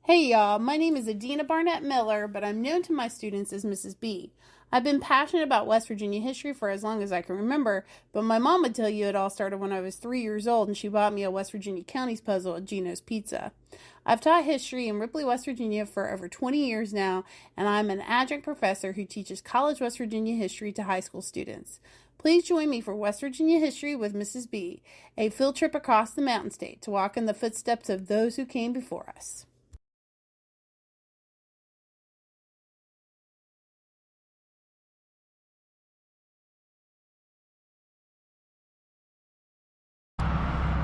Hey y'all, my name is Adina Barnett Miller, but I'm known to my students as Mrs. B. I've been passionate about West Virginia history for as long as I can remember, but my mom would tell you it all started when I was 3 years old and she bought me a West Virginia counties puzzle at Gino's Pizza. I've taught history in Ripley, West Virginia for over 20 years now, and I'm an adjunct professor who teaches college West Virginia history to high school students. Please join me for West Virginia History with Mrs. B, a field trip across the Mountain State to walk in the footsteps of those who came before us.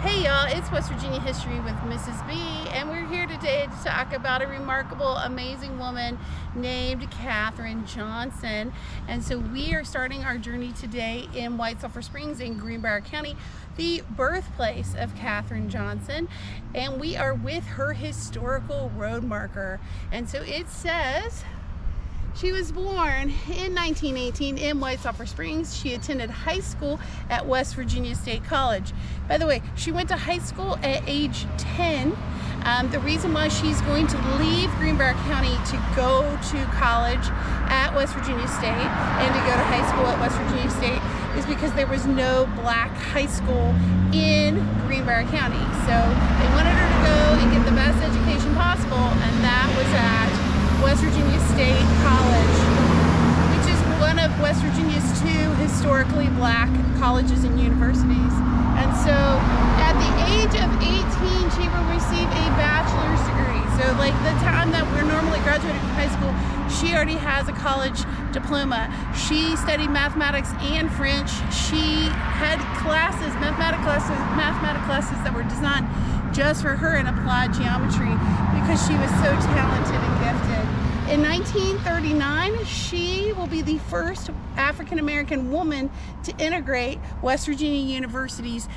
Hey y'all, it's West Virginia History with Mrs. B, and we're here today to talk about a remarkable, amazing woman named Katherine Johnson. And so we are starting our journey today in White Sulphur Springs in Greenbrier County, the birthplace of Katherine Johnson, and we are with her historical road marker. And so it says she was born in 1918 in White Sulphur Springs. She attended high school at West Virginia State College. By the way, she went to high school at age 10. The reason why she's going to leave Greenbrier County to go to college at West Virginia State and to go to high school at West Virginia State is because there was no black high school in Greenbrier County. So they wanted her to go and get the best education possible, and that was at West Virginia State College, which is one of West Virginia's two historically black colleges and universities. And so at the age of 18, she will receive a bachelor's degree. So like the time that we're normally graduating from high school, she already has a college diploma. She studied mathematics and French. She had classes, mathematics classes that were designed just for her in applied geometry because she was so talented and gifted. In 1939, she will be the first African-American woman to integrate West Virginia University's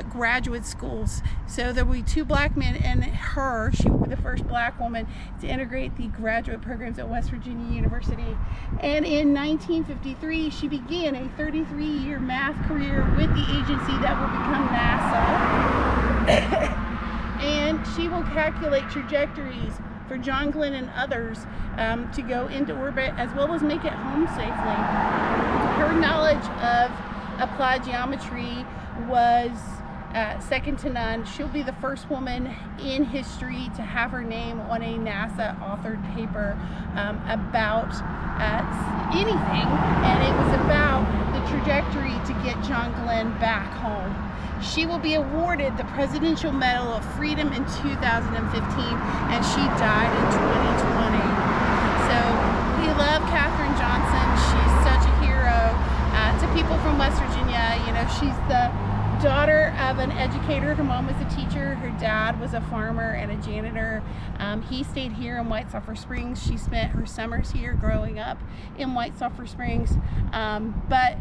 graduate schools. So there will be two black men and her. She will be the first black woman to integrate the graduate programs at West Virginia University. And in 1953, she began a 33-year math career with the agency that will become NASA. And she will calculate trajectories for John Glenn and others to go into orbit, as well as make it home safely. Her knowledge of applied geometry was second to none. She'll be the first woman in history to have her name on a NASA authored paper about anything, and it was about the trajectory to get John Glenn back home. She will be awarded the Presidential Medal of Freedom in 2015, and she died in 2020. So we love Katherine Johnson. She's such a hero to people from West Virginia. You know, she's the daughter of an educator. Her mom was a teacher. Her dad was a farmer and a janitor. He stayed here in White Sulphur Springs. She spent her summers here growing up in White Sulphur Springs. But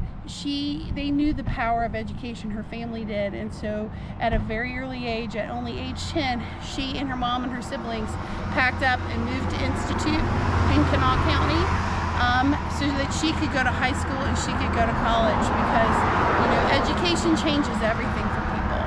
they knew the power of education, her family did, and so at a very early age, at only age 10, she and her mom and her siblings packed up and moved to Institute in Kanawha County so that she could go to high school and she could go to college, because you know, education changes everything for people.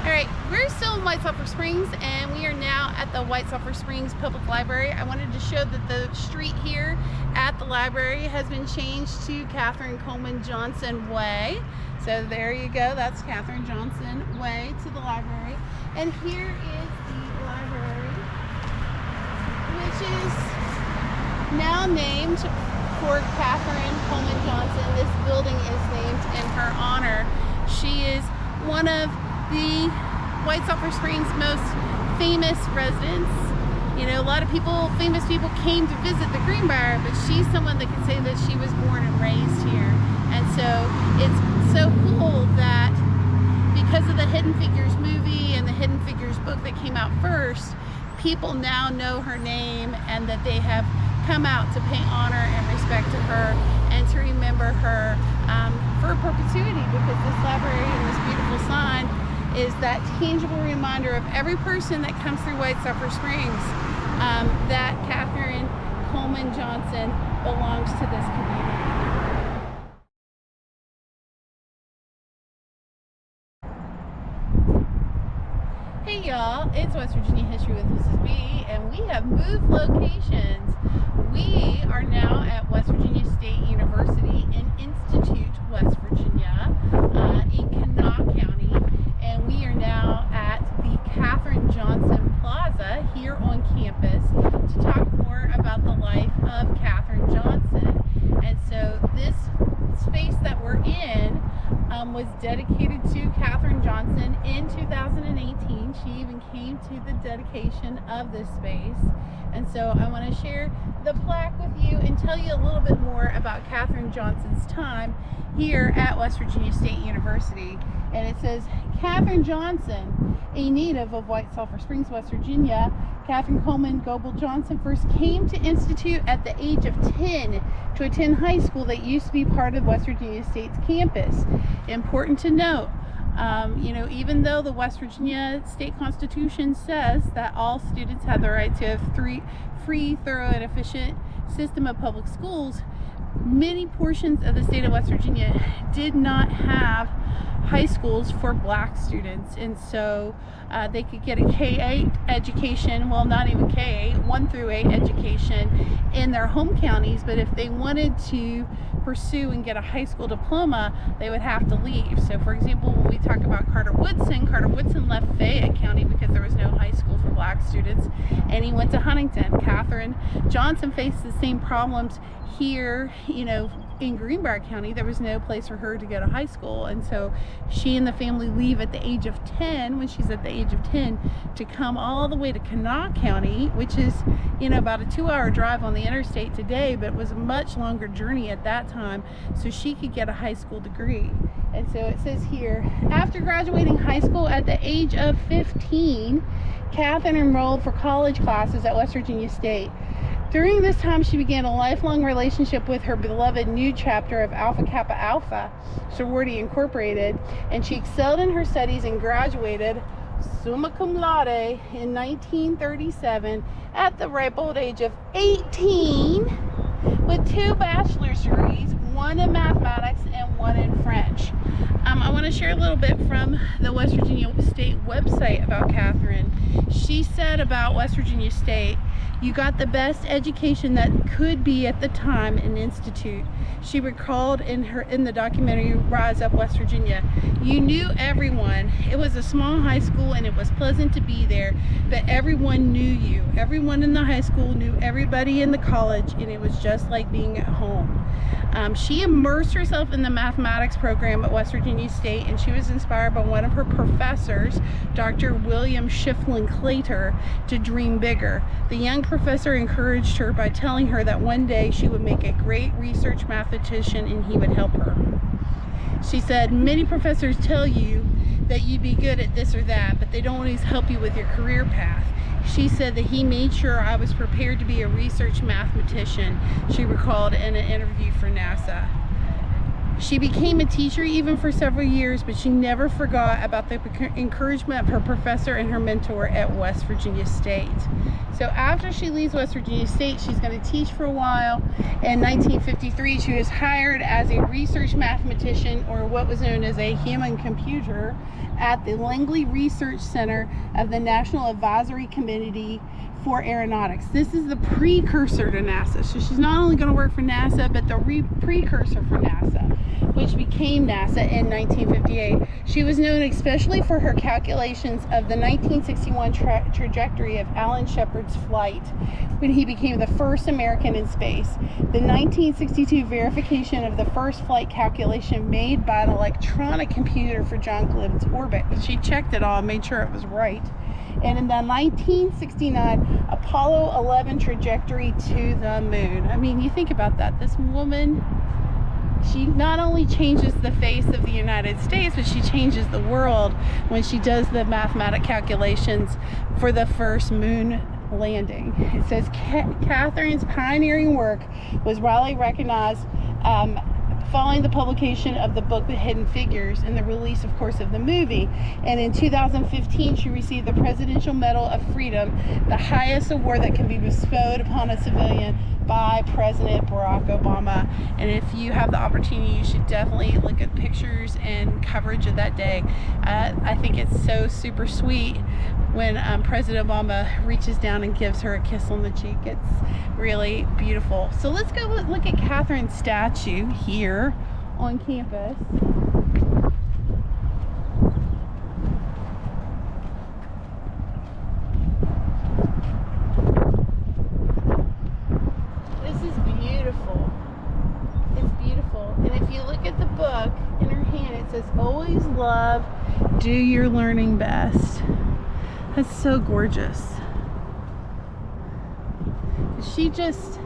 All right, we're still in White Sulphur Springs, and we are now at the White Sulphur Springs Public Library. I wanted to show that the street here at the library has been changed to Katherine Coleman Johnson Way. So there you go, that's Katherine Johnson Way to the library. And here is the library, which is now named for Katherine Coleman Johnson. This building is named in her honor. She is one of the White Sulphur Springs' most famous residents. You know, a lot of famous people came to visit the Greenbrier, but she's someone that can say that she was born and raised here. And so it's so cool that because of the Hidden Figures movie and the Hidden Figures book that came out first, people now know her name, and that they have come out to pay honor and respect to her and to remember her for perpetuity, because this library and this beautiful sign is that tangible reminder of every person that comes through White Sulphur Springs that Katherine Coleman Johnson belongs to this community. Hey Hey y'all, it's West Virginia History with Mrs. B, and we have moved locations. We are now at West Virginia State University in Institute, West Virginia, in Kanawha County, and we are now at the Katherine Johnson Plaza here on campus to talk more about the life of Katherine Johnson. And so this space that we're in was dedicated to Katherine Johnson in 2018. She even came to the dedication of this space. And so I want to share the plaque with you and tell you a little bit more about Katherine Johnson's time here at West Virginia State University. And it says, Katherine Johnson, a native of White Sulphur Springs, West Virginia, Katherine Coleman Goble Johnson first came to Institute at the age of 10 to attend high school that used to be part of West Virginia State's campus. Important to note, even though the West Virginia State Constitution says that all students have the right to a free, thorough, and efficient system of public schools, many portions of the state of West Virginia did not have high schools for black students, and so they could get a K-8 education, well, not even K-8, 1 through 8 education in their home counties, but if they wanted to pursue and get a high school diploma, they would have to leave. So for example, when we talk about Carter Woodson left Fayette County because there was no high school for black students, and he went to Huntington. Katherine Johnson faced the same problems here, in Greenbrier County. There was no place for her to go to high school, and so she and the family leave at the age of 10, when she's at the age of 10, to come all the way to Kanawha County, which is about a 2-hour drive on the interstate today, but it was a much longer journey at that time, so she could get a high school degree. And so it says here, after graduating high school at the age of 15, Katherine enrolled for college classes at West Virginia State. During this time, she began a lifelong relationship with her beloved new chapter of Alpha Kappa Alpha, Sorority Incorporated, and she excelled in her studies and graduated summa cum laude in 1937 at the ripe old age of 18 with 2 bachelor's degrees, 1 in mathematics and 1 in French. I want to share a little bit from the West Virginia State website about Katherine. She said about West Virginia State, "You got the best education that could be at the time in Institute." She recalled in the documentary Rise Up West Virginia, "You knew everyone. It was a small high school and it was pleasant to be there, but everyone knew you. Everyone in the high school knew everybody in the college, and it was just like being at home." She immersed herself in the mathematics program at West Virginia State, and she was inspired by one of her professors, Dr. William Shiflin Claytor, to dream bigger. The young professor encouraged her by telling her that one day she would make a great research mathematician and he would help her. She said, "Many professors tell you that you'd be good at this or that, but they don't always help you with your career path." She said that he made sure I was prepared to be a research mathematician, she recalled in an interview for NASA. She became a teacher even for several years, but she never forgot about the encouragement of her professor and her mentor at West Virginia State. So after she leaves West Virginia State, she's going to teach for a while. In 1953, she was hired as a research mathematician, or what was known as a human computer, at the Langley Research Center of the National Advisory Committee for Aeronautics. This is the precursor to NASA. So she's not only going to work for NASA, but the precursor for NASA, which became NASA in 1958. She was known especially for her calculations of the 1961 trajectory of Alan Shepard's flight when he became the first American in space. The 1962 verification of the first flight calculation made by an electronic computer for John Glenn's orbit. She checked it all and made sure it was right. And in the 1969 Apollo 11 trajectory to the moon. I mean, you think about that. This woman, she not only changes the face of the United States, but she changes the world when she does the mathematic calculations for the first moon landing. It says Katherine's pioneering work was widely recognized following the publication of the book The Hidden Figures and the release, of course, of the movie. And in 2015, she received the Presidential Medal of Freedom, the highest award that can be bestowed upon a civilian by President Barack Obama. And if you have the opportunity, you should definitely look at pictures and coverage of that day. I think it's so super sweet when President Obama reaches down and gives her a kiss on the cheek. It's really beautiful. So let's go look at Katherine's statue here on campus. This is beautiful. It's beautiful. And if you look at the book in her hand, it says, "Always love, do your learning best." That's so gorgeous. She just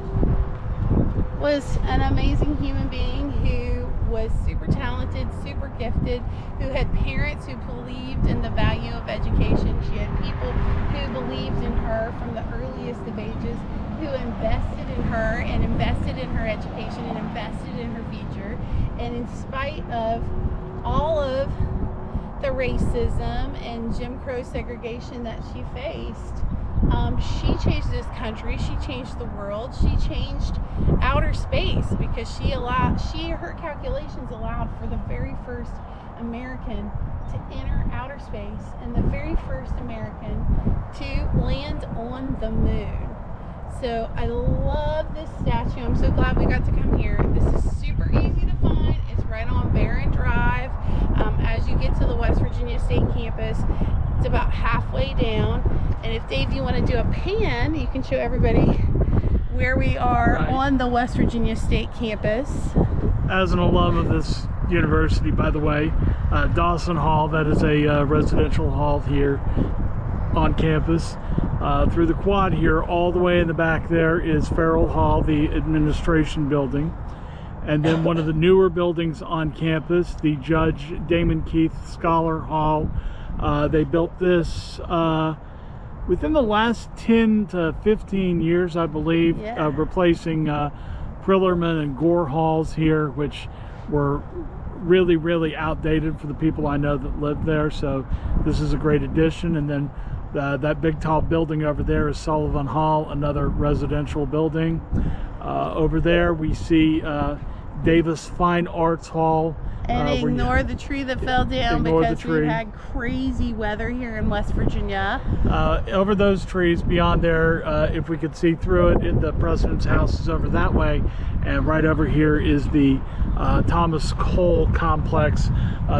was an amazing human being who was super talented, super gifted, who had parents who believed in the value of education. She had people who believed in her from the earliest of ages, who invested in her and invested in her education and invested in her future. And in spite of all of the racism and Jim Crow segregation that she faced, she changed this country, she changed the world, she changed outer space, because her calculations allowed for the very first American to enter outer space and the very first American to land on the moon. So I love this statue. I'm so glad we got to come here. This is super easy to find. It's right on Barron Drive. As you get to the West Virginia State campus, it's about halfway down. And if Dave, you want to do a pan, you can show everybody where we are on the West Virginia State campus. As an alum of this university, by the way, Dawson Hall, that is a residential hall here on campus. Through the quad here, all the way in the back there is Farrell Hall, the administration building. And then one of the newer buildings on campus, the Judge Damon Keith Scholar Hall. They built this within the last 10 to 15 years, I believe, replacing Prillerman and Gore halls here, which were really, really outdated for the people I know that lived there. So this is a great addition. And then that big tall building over there is Sullivan Hall, another residential building. Over there we see Davis Fine Arts Hall. And ignore the tree that fell down because we've had crazy weather here in West Virginia. Over those trees beyond there, if we could see through it, the president's house is over that way. And right over here is the Thomas Cole complex.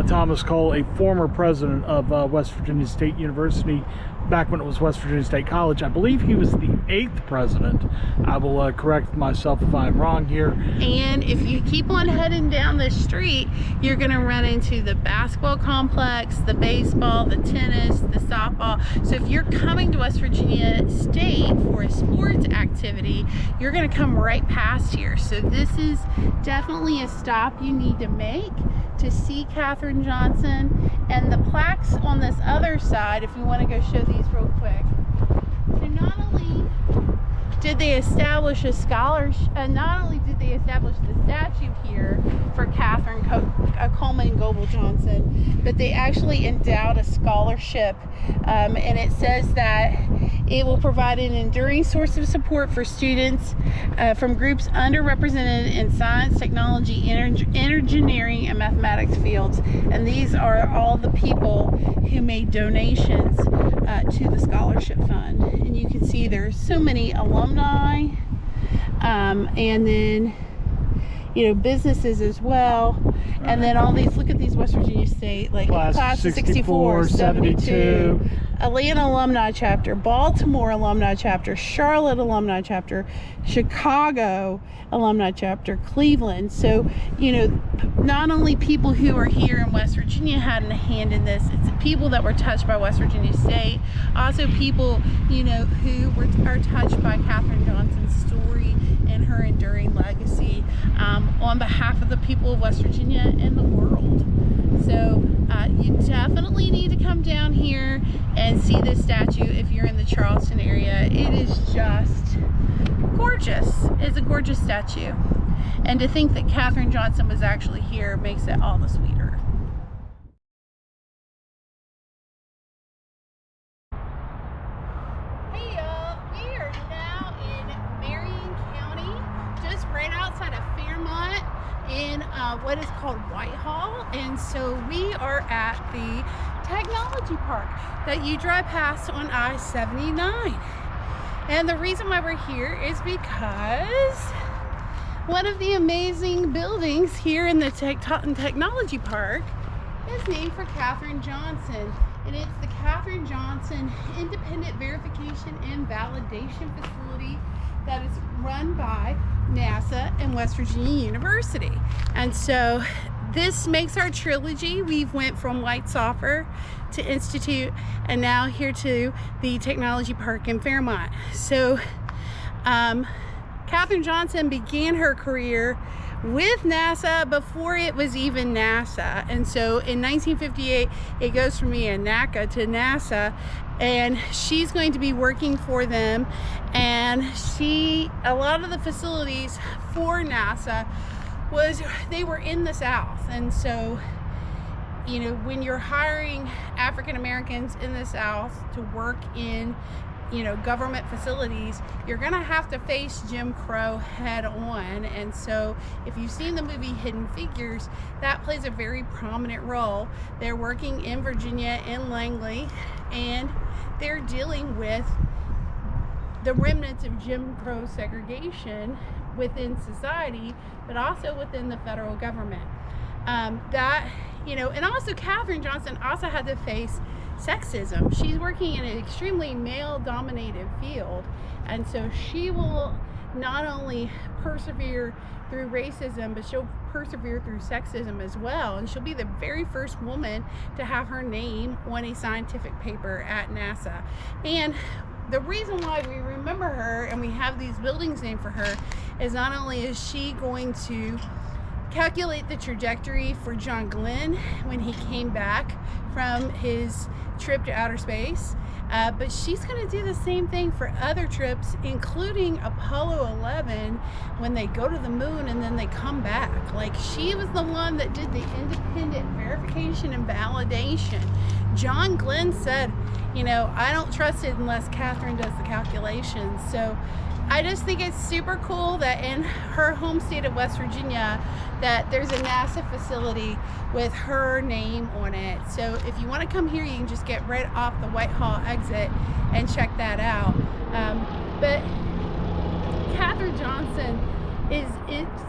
Thomas Cole, a former president of West Virginia State University, back when it was West Virginia State College. I believe he was the 8th president. I will correct myself if I'm wrong here. And if you keep on heading down this street, you're going to run into the basketball complex, the baseball, the tennis, the softball. So if you're coming to West Virginia State for a sports activity, you're going to come right past here. So this is definitely a stop you need to make to see Katherine Johnson. And the plaques on this other side, if you want to go show these real quick. So not only did they establish a scholarship, not only did they establish the statue here for Katherine Coleman Goble Johnson, but they actually endowed a scholarship, and it says that it will provide an enduring source of support for students from groups underrepresented in science, technology, engineering, and mathematics fields. And these are all the people who made donations to the scholarship fund. And you can see there's so many alumni, and then businesses as well. And then all these, look at these West Virginia State, like Class 64, 72, Atlanta Alumni Chapter, Baltimore Alumni Chapter, Charlotte Alumni Chapter, Chicago Alumni Chapter, Cleveland. So, not only people who are here in West Virginia had a hand in this, it's people that were touched by West Virginia State, also people, who are touched by Katherine Johnson's story and her enduring legacy on behalf of the people of West Virginia and the world. So you definitely need to come down here and see this statue if you're in the Charleston area. It is just gorgeous. It's a gorgeous statue. And to think that Katherine Johnson was actually here makes it all the sweeter. Hey y'all, we are now in Marion County, Fairmont in what is called Whitehall. And so we are at the technology park that you drive past on I-79. And the reason why we're here is because one of the amazing buildings here in the technology park is named for Katherine Johnson. And it's the Katherine Johnson Independent Verification and Validation Facility that is run by NASA and West Virginia University. And so this makes our trilogy. We've went from White Sulphur to Institute and now here to the Technology Park in Fairmont. So Katherine Johnson began her career with NASA before it was even NASA. And so in 1958, it goes from being NACA to NASA, and she's going to be working for them. And a lot of the facilities for NASA they were in the South. And so, you know, when you're hiring African Americans in the South to work in, you know, government facilities, you're gonna have to face Jim Crow head on. And so if you've seen the movie Hidden Figures, that plays a very prominent role. They're working in Virginia, in Langley, and they're dealing with the remnants of Jim Crow segregation within society, but also within the federal government. You know, and also Katherine Johnson also had to face sexism. She's working in an extremely male-dominated field, and so she will not only persevere through racism, but she'll persevere through sexism as well. And she'll be the very first woman to have her name on a scientific paper at NASA. And the reason why we remember her and we have these buildings named for her is not only is she going to calculate the trajectory for John Glenn when he came back from his trip to outer space, but she's going to do the same thing for other trips, including Apollo 11, when they go to the moon and then they come back. Like, she was the one that did the independent verification and validation. John Glenn said, you know, I don't trust it unless Katherine does the calculations. So I just think it's super cool that in her home state of West Virginia that there's a NASA facility with her name on it. So if you want to come here, you can just get right off the Whitehall exit and check that out. But Katherine Johnson is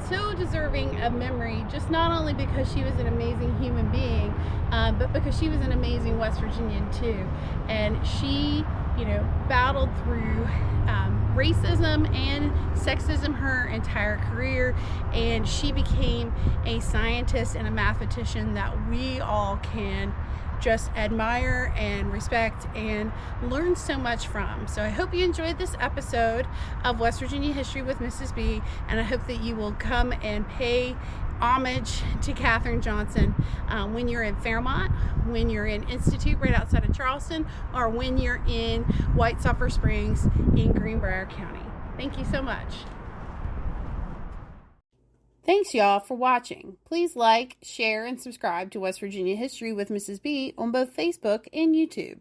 so deserving of memory, just not only because she was an amazing human being, but because she was an amazing West Virginian too. And she, you know, battled through racism and sexism her entire career, and she became a scientist and a mathematician that we all can just admire and respect and learn so much from. So I hope you enjoyed this episode of West Virginia History with Mrs. B, and I hope that you will come and pay homage to Katherine Johnson when you're in Fairmont, when you're in Institute right outside of Charleston, or when you're in White Sulphur Springs in Greenbrier County. Thank you so much. Thanks, y'all, for watching. Please like, share, and subscribe to West Virginia History with Mrs. B on both Facebook and YouTube.